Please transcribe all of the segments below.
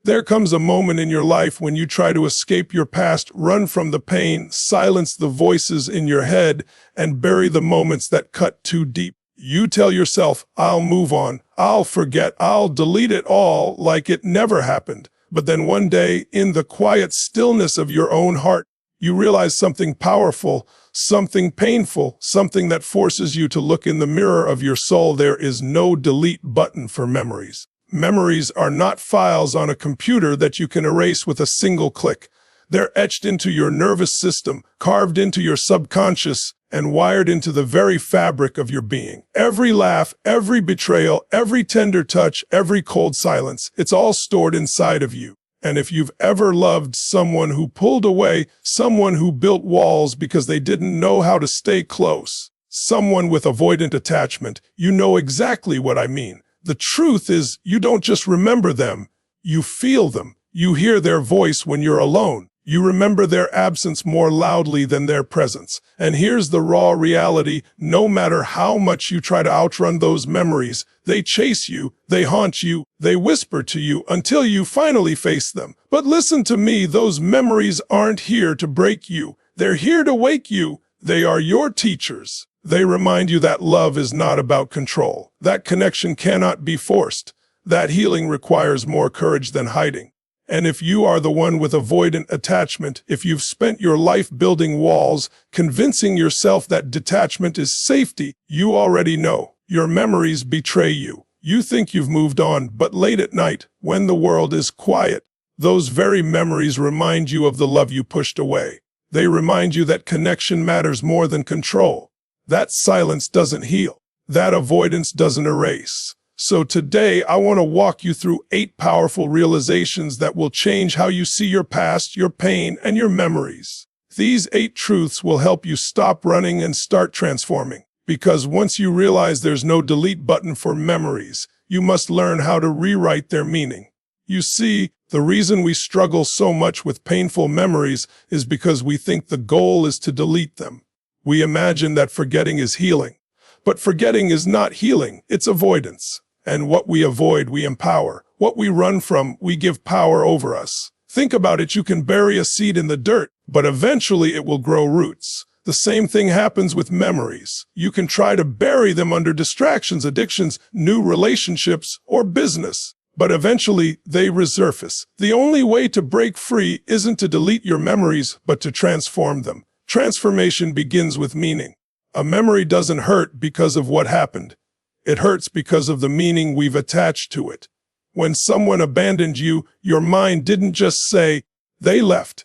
There comes a moment in your life when you try to escape your past, run from the pain, silence the voices in your head, and bury the moments that cut too deep. You tell yourself, I'll move on, I'll forget, I'll delete it all like it never happened. But then one day, in the quiet stillness of your own heart, you realize something powerful, something painful, something that forces you to look in the mirror of your soul. There is no delete button for memories. Memories are not files on a computer that you can erase with a single click. They're etched into your nervous system, carved into your subconscious, and wired into the very fabric of your being. Every laugh, every betrayal, every tender touch, every cold silence, it's all stored inside of you. And if you've ever loved someone who pulled away, someone who built walls because they didn't know how to stay close, someone with avoidant attachment, you know exactly what I mean. The truth is, you don't just remember them, you feel them. You hear their voice when you're alone. You remember their absence more loudly than their presence. And here's the raw reality: no matter how much you try to outrun those memories, they chase you, they haunt you, they whisper to you until you finally face them. But listen to me, those memories aren't here to break you. They're here to wake you. They are your teachers. They remind you that love is not about control. That connection cannot be forced. That healing requires more courage than hiding. And if you are the one with avoidant attachment, if you've spent your life building walls, convincing yourself that detachment is safety, you already know. Your memories betray you. You think you've moved on, but late at night, when the world is quiet, those very memories remind you of the love you pushed away. They remind you that connection matters more than control. That silence doesn't heal. That avoidance doesn't erase. So today, I want to walk you through 8 powerful realizations that will change how you see your past, your pain, and your memories. These 8 truths will help you stop running and start transforming. Because once you realize there's no delete button for memories, you must learn how to rewrite their meaning. You see, the reason we struggle so much with painful memories is because we think the goal is to delete them. We imagine that forgetting is healing. But forgetting is not healing, it's avoidance. And what we avoid, we empower. What we run from, we give power over us. Think about it, you can bury a seed in the dirt, but eventually it will grow roots. The same thing happens with memories. You can try to bury them under distractions, addictions, new relationships, or business, but eventually they resurface. The only way to break free isn't to delete your memories, but to transform them. Transformation begins with meaning. A memory doesn't hurt because of what happened. It hurts because of the meaning we've attached to it. When someone abandoned you, your mind didn't just say, they left.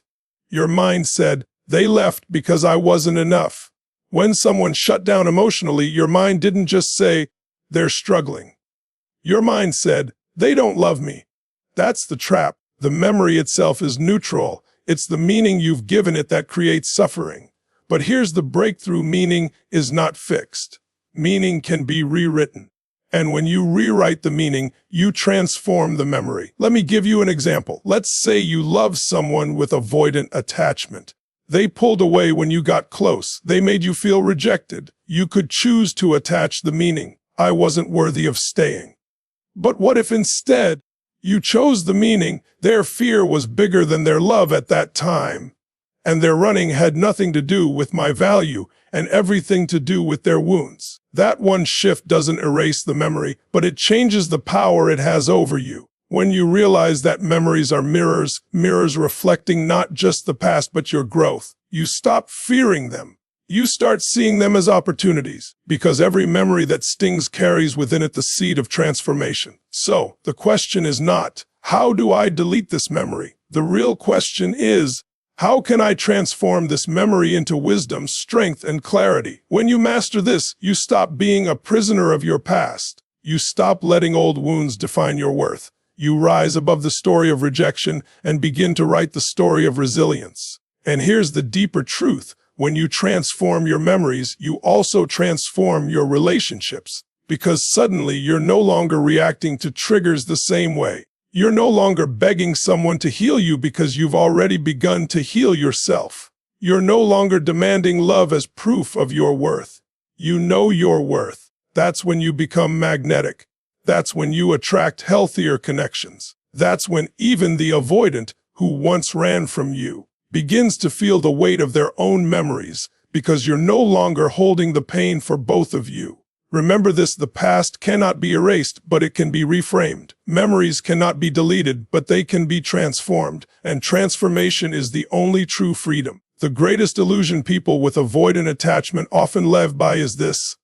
Your mind said, they left because I wasn't enough. When someone shut down emotionally, your mind didn't just say, they're struggling. Your mind said, they don't love me. That's the trap. The memory itself is neutral. It's the meaning you've given it that creates suffering. But here's the breakthrough: meaning is not fixed. Meaning can be rewritten. And when you rewrite the meaning, you transform the memory. Let me give you an example. Let's say you love someone with avoidant attachment. They pulled away when you got close. They made you feel rejected. You could choose to attach the meaning, I wasn't worthy of staying. But what if instead you chose the meaning, their fear was bigger than their love at that time, and their running had nothing to do with my value and everything to do with their wounds? That one shift doesn't erase the memory, but it changes the power it has over you. When you realize that memories are mirrors reflecting not just the past but your growth, you stop fearing them. You start seeing them as opportunities, because every memory that stings carries within it the seed of transformation. So, the question is not, how do I delete this memory? The real question is, how can I transform this memory into wisdom, strength, and clarity? When you master this, you stop being a prisoner of your past. You stop letting old wounds define your worth. You rise above the story of rejection and begin to write the story of resilience. And here's the deeper truth. When you transform your memories, you also transform your relationships. Because suddenly you're no longer reacting to triggers the same way. You're no longer begging someone to heal you because you've already begun to heal yourself. You're no longer demanding love as proof of your worth. You know your worth. That's when you become magnetic. That's when you attract healthier connections. That's when even the avoidant, who once ran from you, begins to feel the weight of their own memories, because you're no longer holding the pain for both of you. Remember this: the past cannot be erased, but it can be reframed. Memories cannot be deleted, but they can be transformed, and transformation is the only true freedom. The greatest illusion people with avoidant attachment often live by is this: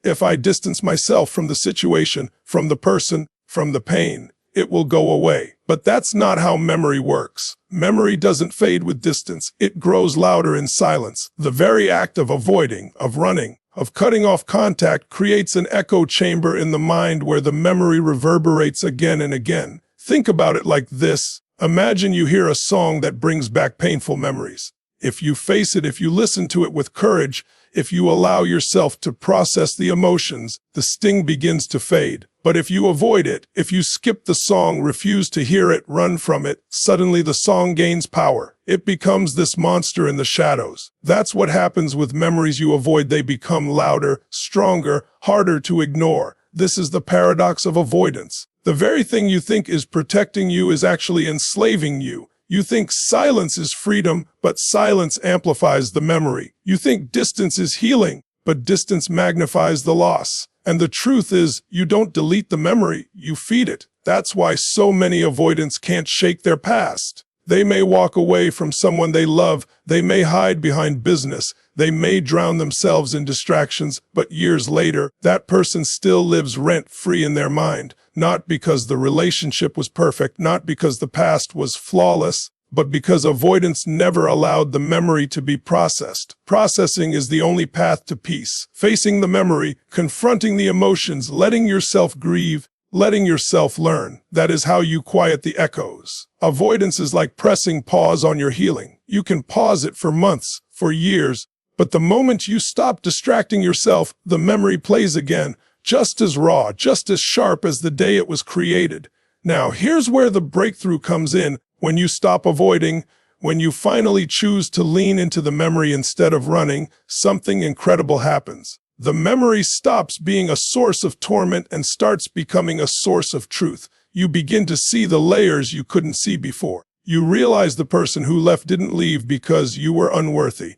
if I distance myself from the situation, from the person, from the pain, it will go away. But that's not how memory works. Memory doesn't fade with distance. It grows louder in silence. The very act of avoiding, of running, of cutting off contact creates an echo chamber in the mind where the memory reverberates again and again. Think about it like this. Imagine you hear a song that brings back painful memories. If you face it, if you listen to it with courage, if you allow yourself to process the emotions, the sting begins to fade. But if you avoid it, if you skip the song, refuse to hear it, run from it, suddenly the song gains power. It becomes this monster in the shadows. That's what happens with memories you avoid. They become louder, stronger, harder to ignore. This is the paradox of avoidance. The very thing you think is protecting you is actually enslaving you. You think silence is freedom, but silence amplifies the memory. You think distance is healing, but distance magnifies the loss. And the truth is, you don't delete the memory, you feed it. That's why so many avoidants can't shake their past. They may walk away from someone they love, they may hide behind business, they may drown themselves in distractions, but years later, that person still lives rent-free in their mind. Not because the relationship was perfect, not because the past was flawless, but because avoidance never allowed the memory to be processed. Processing is the only path to peace. Facing the memory, confronting the emotions, letting yourself grieve, letting yourself learn. That is how you quiet the echoes. Avoidance is like pressing pause on your healing. You can pause it for months, for years, but the moment you stop distracting yourself, the memory plays again, just as raw, just as sharp as the day it was created. Now, here's where the breakthrough comes in. When you stop avoiding, when you finally choose to lean into the memory instead of running, something incredible happens. The memory stops being a source of torment and starts becoming a source of truth. You begin to see the layers you couldn't see before. You realize the person who left didn't leave because you were unworthy.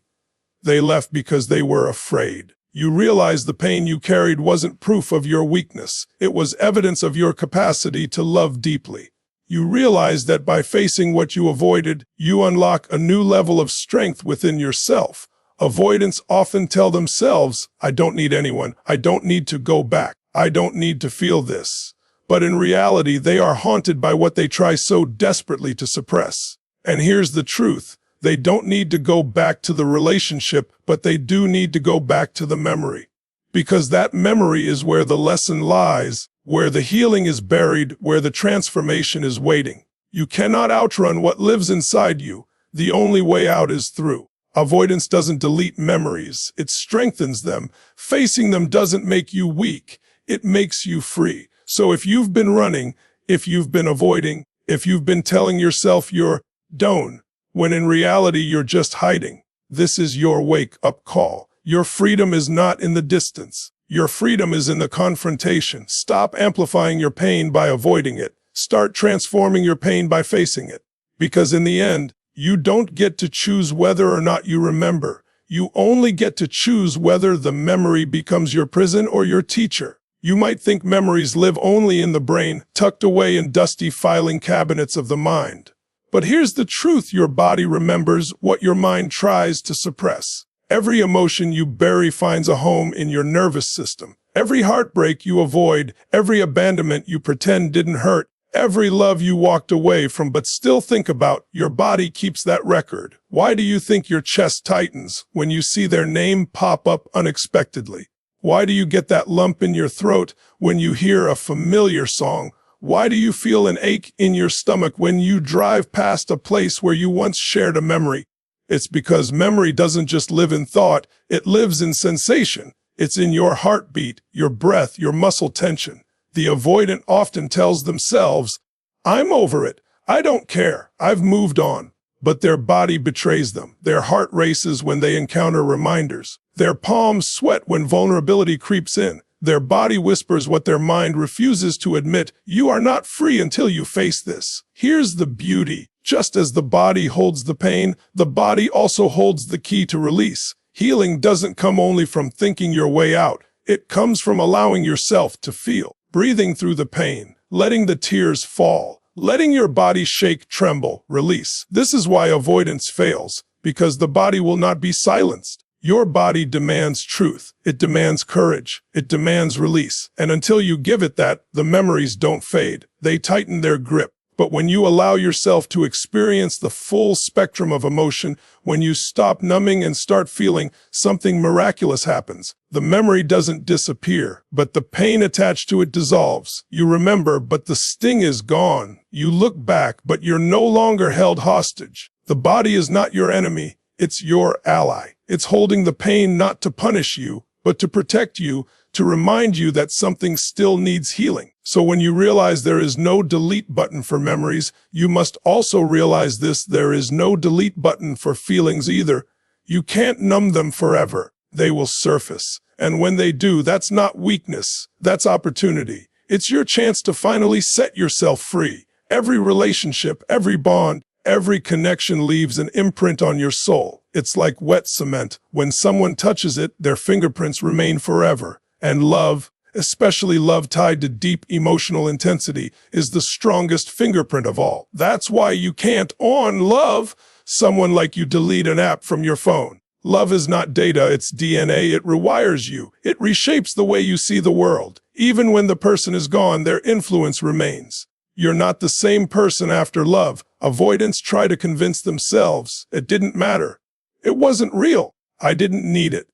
They left because they were afraid. You realize the pain you carried wasn't proof of your weakness. It was evidence of your capacity to love deeply. You realize that by facing what you avoided, you unlock a new level of strength within yourself. Avoidants often tell themselves, I don't need anyone. I don't need to go back. I don't need to feel this. But in reality, they are haunted by what they try so desperately to suppress. And here's the truth. They don't need to go back to the relationship, but they do need to go back to the memory. Because that memory is where the lesson lies, where the healing is buried, where the transformation is waiting. You cannot outrun what lives inside you. The only way out is through. Avoidance doesn't delete memories, it strengthens them. Facing them doesn't make you weak, it makes you free. So if you've been running, if you've been avoiding, if you've been telling yourself you're done, when in reality you're just hiding, this is your wake-up call. Your freedom is not in the distance. Your freedom is in the confrontation. Stop amplifying your pain by avoiding it. Start transforming your pain by facing it. Because in the end, you don't get to choose whether or not you remember. You only get to choose whether the memory becomes your prison or your teacher. You might think memories live only in the brain, tucked away in dusty filing cabinets of the mind. But here's the truth: your body remembers what your mind tries to suppress. Every emotion you bury finds a home in your nervous system. Every heartbreak you avoid, every abandonment you pretend didn't hurt, every love you walked away from but still think about, your body keeps that record. Why do you think your chest tightens when you see their name pop up unexpectedly? Why do you get that lump in your throat when you hear a familiar song? Why do you feel an ache in your stomach when you drive past a place where you once shared a memory? It's because memory doesn't just live in thought, it lives in sensation. It's in your heartbeat, your breath, your muscle tension. The avoidant often tells themselves, I'm over it. I don't care. I've moved on. But their body betrays them. Their heart races when they encounter reminders. Their palms sweat when vulnerability creeps in. Their body whispers what their mind refuses to admit. You are not free until you face this. Here's the beauty. Just as the body holds the pain, the body also holds the key to release. Healing doesn't come only from thinking your way out. It comes from allowing yourself to feel, breathing through the pain, letting the tears fall, letting your body shake, tremble, release. This is why avoidance fails, because the body will not be silenced. Your body demands truth. It demands courage. It demands release. And until you give it that, the memories don't fade. They tighten their grip. But when you allow yourself to experience the full spectrum of emotion, when you stop numbing and start feeling, something miraculous happens. The memory doesn't disappear, but the pain attached to it dissolves. You remember, but the sting is gone. You look back, but you're no longer held hostage. The body is not your enemy. It's your ally. It's holding the pain not to punish you, but to protect you, to remind you that something still needs healing. So when you realize there is no delete button for memories, you must also realize this: there is no delete button for feelings either. You can't numb them forever. They will surface. And when they do, that's not weakness. That's opportunity. It's your chance to finally set yourself free. Every relationship, every bond, every connection leaves an imprint on your soul. It's like wet cement. When someone touches it, their fingerprints remain forever. And love, especially love tied to deep emotional intensity, is the strongest fingerprint of all. That's why you can't unlove someone like you delete an app from your phone. Love is not data, it's DNA. It rewires you. It reshapes the way you see the world. Even when the person is gone, their influence remains. You're not the same person after love. Avoidants try to convince themselves it didn't matter. It wasn't real. I didn't need it.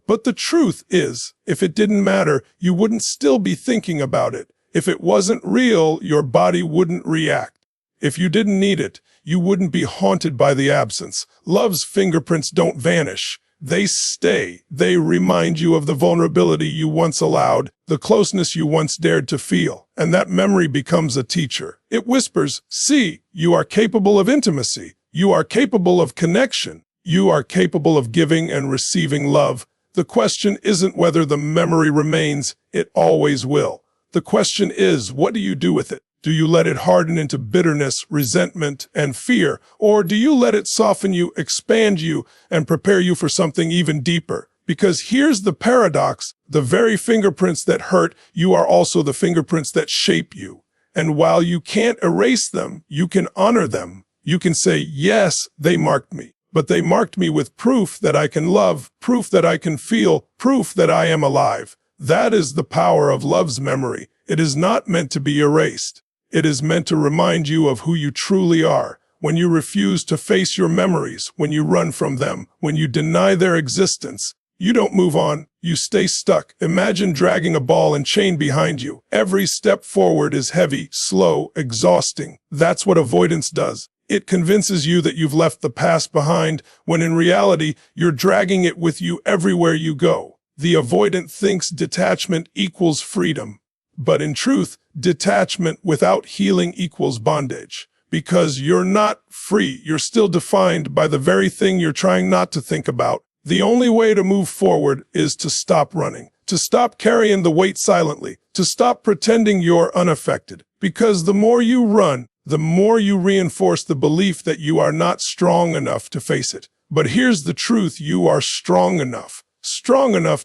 But the truth is, if it didn't matter, you wouldn't still be thinking about it. If it wasn't real, your body wouldn't react. If you didn't need it, you wouldn't be haunted by the absence. Love's fingerprints don't vanish. They stay. They remind you of the vulnerability you once allowed, the closeness you once dared to feel. And that memory becomes a teacher. It whispers, see, you are capable of intimacy. You are capable of connection. You are capable of giving and receiving love. The question isn't whether the memory remains. It always will. The question is, what do you do with it? Do you let it harden into bitterness, resentment, and fear? Or do you let it soften you, expand you, and prepare you for something even deeper? Because here's the paradox. The very fingerprints that hurt you are also the fingerprints that shape you. And while you can't erase them, you can honor them. You can say, yes, they marked me. But they marked me with proof that I can love, proof that I can feel, proof that I am alive. That is the power of love's memory. It is not meant to be erased. It is meant to remind you of who you truly are. When you refuse to face your memories, when you run from them, when you deny their existence, you don't move on, you stay stuck. Imagine dragging a ball and chain behind you. Every step forward is heavy, slow, exhausting. That's what avoidance does. It convinces you that you've left the past behind, when in reality, you're dragging it with you everywhere you go. The avoidant thinks detachment equals freedom. But in truth, detachment without healing equals bondage. Because you're not free, you're still defined by the very thing you're trying not to think about. The only way to move forward is to stop running, to stop carrying the weight silently, to stop pretending you're unaffected. Because the more you run, the more you reinforce the belief that you are not strong enough to face it. But here's the truth: you are strong enough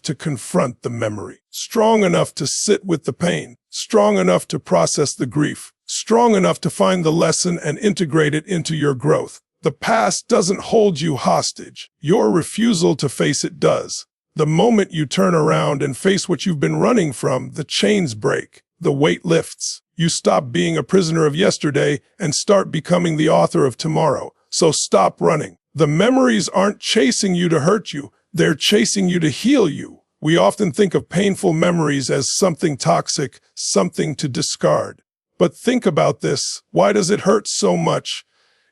to confront the memory, strong enough to sit with the pain, strong enough to process the grief, strong enough to find the lesson and integrate it into your growth. The past doesn't hold you hostage. Your refusal to face it does. The moment you turn around and face what you've been running from, the chains break, the weight lifts. You stop being a prisoner of yesterday and start becoming the author of tomorrow. So stop running. The memories aren't chasing you to hurt you. They're chasing you to heal you. We often think of painful memories as something toxic, something to discard. But think about this. Why does it hurt so much?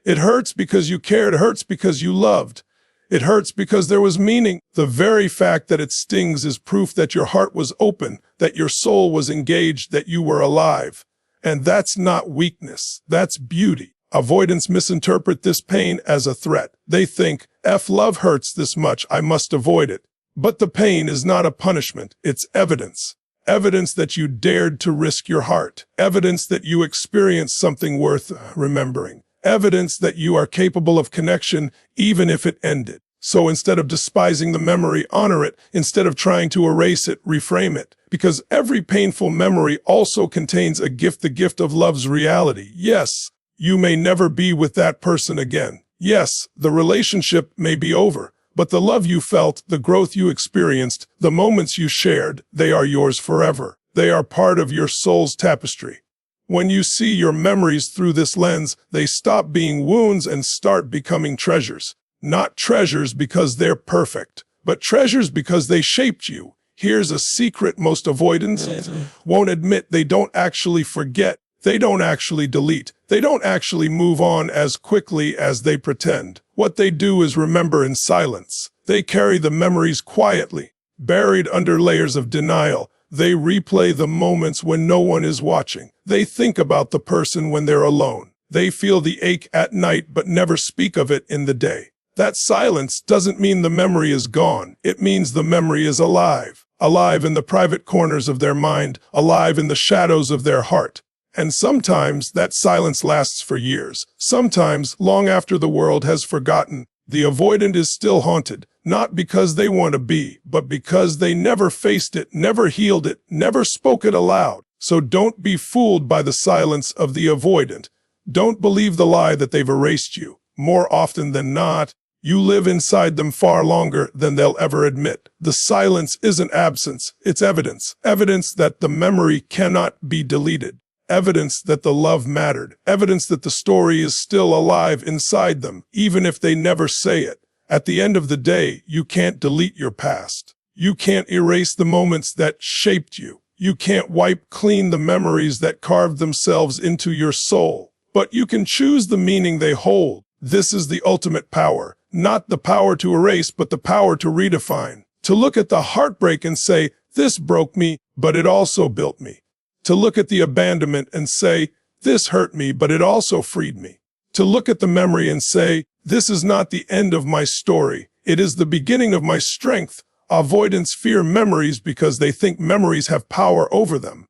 It hurts because you cared. It hurts because you loved. It hurts because there was meaning. The very fact that it stings is proof that your heart was open, that your soul was engaged, that you were alive. And that's not weakness. That's beauty. Avoidants misinterpret this pain as a threat. They think, love hurts this much, I must avoid it. But the pain is not a punishment, it's evidence. Evidence that you dared to risk your heart. Evidence that you experienced something worth remembering. Evidence that you are capable of connection even if it ended. So instead of despising the memory, honor it. Instead of trying to erase it, reframe it. Because every painful memory also contains a gift, the gift of love's reality. Yes, you may never be with that person again. Yes, the relationship may be over. But the love you felt, the growth you experienced, the moments you shared, they are yours forever. They are part of your soul's tapestry. When you see your memories through this lens, they stop being wounds and start becoming treasures. Not treasures because they're perfect, but treasures because they shaped you. Here's a secret most avoidants won't admit: they don't actually forget. They don't actually delete. They don't actually move on as quickly as they pretend. What they do is remember in silence. They carry the memories quietly, buried under layers of denial. They replay the moments when no one is watching. They think about the person when they're alone. They feel the ache at night but never speak of it in the day. That silence doesn't mean the memory is gone. It means the memory is alive. Alive in the private corners of their mind, alive in the shadows of their heart. And sometimes that silence lasts for years. Sometimes, long after the world has forgotten, the avoidant is still haunted, not because they want to be, but because they never faced it, never healed it, never spoke it aloud. So don't be fooled by the silence of the avoidant. Don't believe the lie that they've erased you. More often than not, you live inside them far longer than they'll ever admit. The silence isn't absence, it's evidence. Evidence that the memory cannot be deleted. Evidence that the love mattered. Evidence that the story is still alive inside them, even if they never say it. At the end of the day, you can't delete your past. You can't erase the moments that shaped you. You can't wipe clean the memories that carved themselves into your soul. But you can choose the meaning they hold. This is the ultimate power. Not the power to erase, but the power to redefine. To look at the heartbreak and say, this broke me, but it also built me. To look at the abandonment and say, this hurt me, but it also freed me. To look at the memory and say, this is not the end of my story. It is the beginning of my strength. Avoidants fear memories because they think memories have power over them.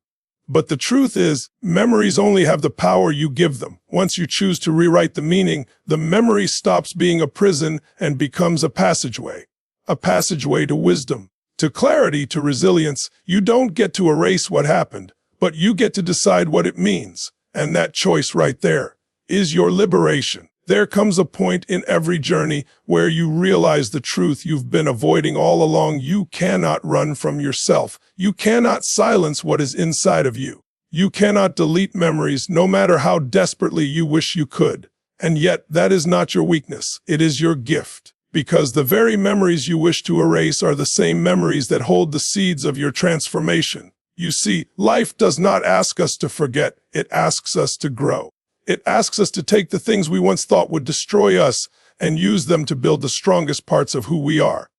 But the truth is, memories only have the power you give them. Once you choose to rewrite the meaning, the memory stops being a prison and becomes a passageway to wisdom, to clarity, to resilience. You don't get to erase what happened, but you get to decide what it means. And that choice right there is your liberation. There comes a point in every journey where you realize the truth you've been avoiding all along. You cannot run from yourself. You cannot silence what is inside of you. You cannot delete memories, no matter how desperately you wish you could. And yet, that is not your weakness. It is your gift. Because the very memories you wish to erase are the same memories that hold the seeds of your transformation. You see, life does not ask us to forget. It asks us to grow. It asks us to take the things we once thought would destroy us and use them to build the strongest parts of who we are.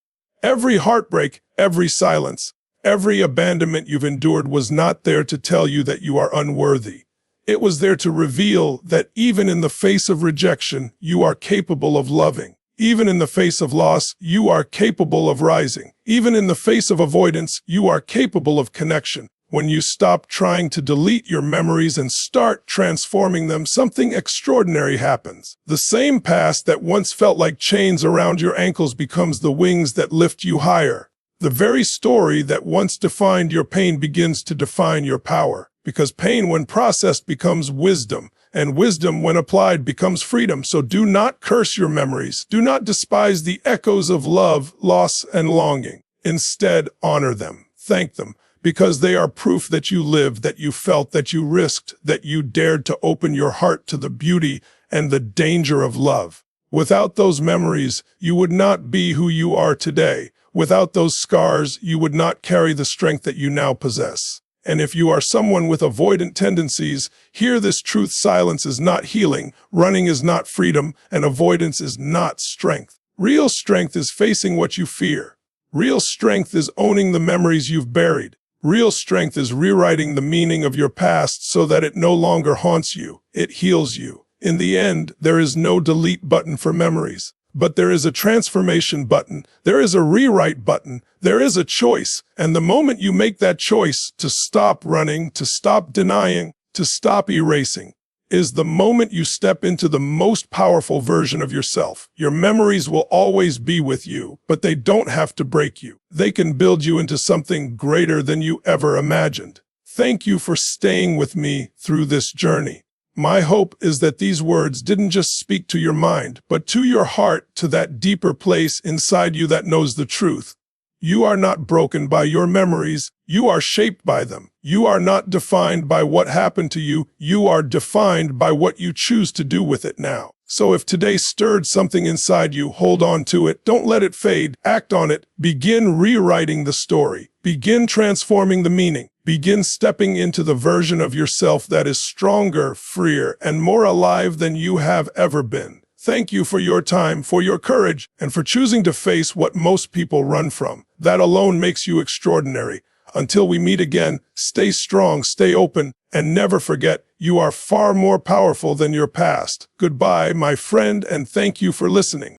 Every heartbreak, every silence, every abandonment you've endured was not there to tell you that you are unworthy. It was there to reveal that even in the face of rejection, you are capable of loving. Even in the face of loss, you are capable of rising. Even in the face of avoidance, you are capable of connection. When you stop trying to delete your memories and start transforming them, something extraordinary happens. The same past that once felt like chains around your ankles becomes the wings that lift you higher. The very story that once defined your pain begins to define your power. Because pain, when processed, becomes wisdom, and wisdom, when applied, becomes freedom. So do not curse your memories. Do not despise the echoes of love, loss, and longing. Instead, honor them. Thank them. Because they are proof that you lived, that you felt, that you risked, that you dared to open your heart to the beauty and the danger of love. Without those memories, you would not be who you are today. Without those scars, you would not carry the strength that you now possess. And if you are someone with avoidant tendencies, hear this truth: silence is not healing, running is not freedom, and avoidance is not strength. Real strength is facing what you fear. Real strength is owning the memories you've buried. Real strength is rewriting the meaning of your past so that it no longer haunts you. It heals you. In the end, there is no delete button for memories. But there is a transformation button. There is a rewrite button. There is a choice. And the moment you make that choice to stop running, to stop denying, to stop erasing, is the moment you step into the most powerful version of yourself. Your memories will always be with you, but they don't have to break you. They can build you into something greater than you ever imagined. Thank you for staying with me through this journey. My hope is that these words didn't just speak to your mind, but to your heart, to that deeper place inside you that knows the truth. You are not broken by your memories. You are shaped by them. You are not defined by what happened to you. You are defined by what you choose to do with it now. So if today stirred something inside you, hold on to it. Don't let it fade. Act on it. Begin rewriting the story. Begin transforming the meaning. Begin stepping into the version of yourself that is stronger, freer, and more alive than you have ever been. Thank you for your time, for your courage, and for choosing to face what most people run from. That alone makes you extraordinary. Until we meet again, stay strong, stay open, and never forget, you are far more powerful than your past. Goodbye, my friend, and thank you for listening.